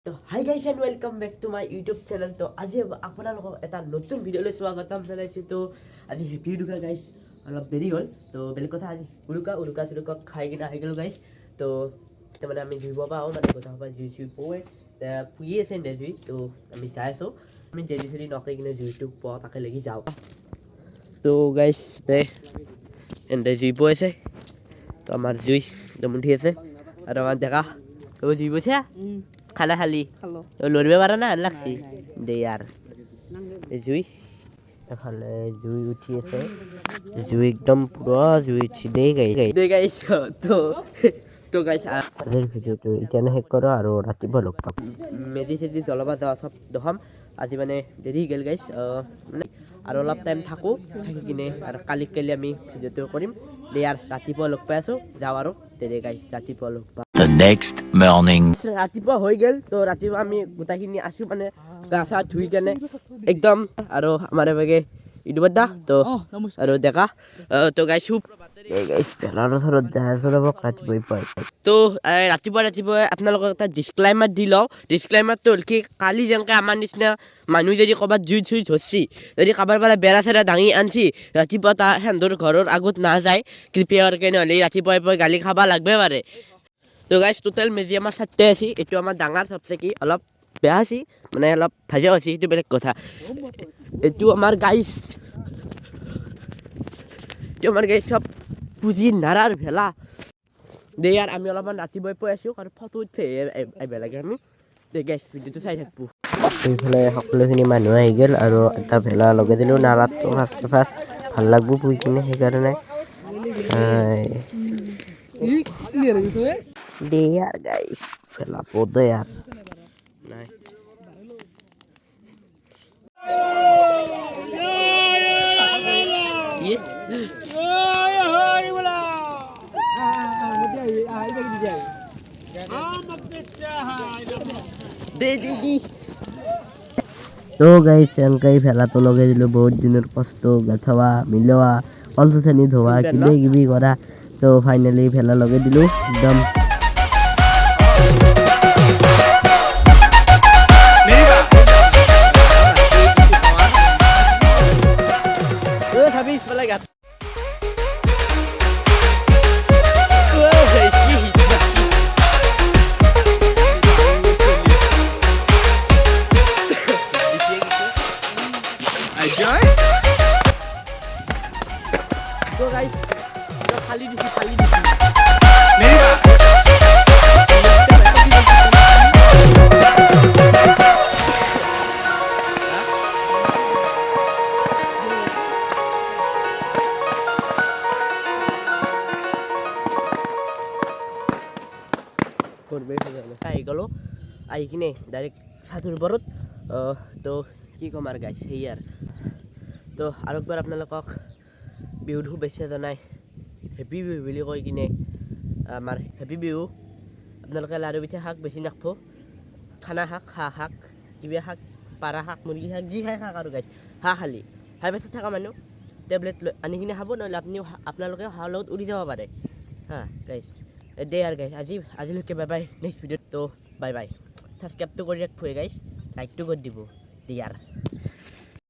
তো hi guys and welcome back to my YouTube channel. তো আজি আপোনালোকক এটা নতুন ভিডিঅ'লৈ স্বাগতম জনাইছোঁ। তো আজি হেপী উৰুকা গাইজ, অলপ দেৰি হ'ল। তো বেলেগ কথা, আজি উৰুকা চুৰুকা খাই কিনে আহি গ'লোঁ গাইজ। তো তাৰমানে আমি জুইব পৰা আহোঁ, মানে কথা হ'ব জুই চুই পৰে ফুৰি আছে এনে জুই। তো আমি যাই আছোঁ, আমি দেৰি চেৰি নকৰি কিনে জুইটো পোৱা তাকে লাগি যাওঁ। তো গাইজ এনে জুই পৰি আছে। তো আমাৰ জুই একদম উঠি আছে আৰু আমাৰ ডেকা জুই বৈছে। খানা খালি লৰিব পাৰা না লাগছি দে ইয়াৰ জুই এফালে জুই উঠি আছে, জুই একদম পুৰা জুই উঠছি দে গাইছ। তো গাইছ আজিৰ ভিডিঅ'টো এতিয়া শেষ কৰোঁ আৰু ৰাতিপুৱা লগ পাম। মেজি চেজি জ্বলাব যাওঁ চব দহম। আজি মানে দেৰি গ'ল গাইছ, মানে আৰু অলপ টাইম থাকোঁ, থাকি কিনে আৰু কালি আমি ভিডিঅ'টো কৰিম দে ইয়াৰ। ৰাতিপুৱা লগ পাই আছোঁ, যাওঁ আৰু দে গাইছ ৰাতিপুৱা লগ পাম। The next morning. ৰাতিপুৱা হৈ গ'ল। তো ৰাতিপুৱা আমি গোটেইখিনি আছোঁ, মানে গা চা ধুই কেনে একদম। আৰু আমাৰ এভাগে ইদুবাদা তো আৰু ডেকা তো গাইছোঁ তো ৰাতিপুৱা আপোনালোকক এটা ডিছক্লাইমাৰ দি লওঁ। ডিছক্লাইমাৰটো হ'ল কি, কালি যেনেকৈ আমাৰ নিচিনা মানুহ যদি ক'ৰবাত জুই চুই ধৰছি, যদি কাৰোবাৰ পৰা বেৰা চেৰা দাঙি আনছি, ৰাতিপুৱা তাৰ সেন্দৰ ঘৰৰ আগত নাযায় কৃপয়াৰকে, নহ'লে ৰাতিপুৱাই গালি খাব লাগবে পাৰে। তো গাইছ টোটেল মেজি আমাৰ 4টা আছে। এইটো আমাৰ ডাঙৰ চবচে কি অলপ বেয়া আছে, মানে অলপ ভাজা আছে, সেইটো বেলেগ কথা। এইটো আমাৰ গাইছ চব পুঁজি নাৰাৰ ভেলা দে ইয়াৰ। আমি অলপমান ৰাতিপুৱাই পাই আছোঁ আৰু ফটো উঠে আহিব লাগে আমি দে গাইছ, ভিডিঅ'টো চাই থাকবো। এইফালে সকলোখিনি মানুহ আহি গ'ল আৰু এটা ভেলা লগাই দিলোঁ নাৰাটো ফাৰ্ষ্ট ভাল লাগব পুই কিনে, সেইকাৰণে দে यार गाइस फैला पौधे यार नहीं ये दे तो गाइस এনেকৈ ফেলাটো লগাই দিলোঁ। বহুত দিনৰ কষ্ট, গাঠৱা মিলোৱা, কলচনি ধোৱা, কিবি কৰা। তো ফাইনেলি ভেলা লগাই দিলোঁ একদম। तो गाइस खाली दिसी আহি গ'লোঁ। আহি কিনে ডাইৰেক্ট চাটোৰ ওপৰত তো কি ক'ম আৰু গাইছ সেয়াৰ। তো আৰু একবাৰ আপোনালোকক বিহুৰ শুভেচ্ছা জনাই হেপী বিহু বুলি কৈ কিনে আমাৰ হেপী বিহু। আপোনালোকে লাৰু পিঠা শাক বেছি নাখাব, খানা শাক, হাঁহ শাক, কিবা শাক, পাৰা শাক, মুৰ্গী শাক, যি খাই শাক আৰু গাইছ। হাঁহ খালি হাই প্ৰেছাৰ থকা মানুহ টেবলেট লৈ আনি কিনে খাব, নহ'লে আপোনালোকে হাঁহৰ লগত উৰি যাব পাৰে হা গাইছ। দে আৰু গাইছ আজিলৈকে বাই বাই। নেক্সট ভিডিঅ'ত তো বাই বাই। ছাবস্ক্ৰাইবটো কৰি ৰাখব গাইছ, লাইকটো কৰি দিব দে ইয়াৰ।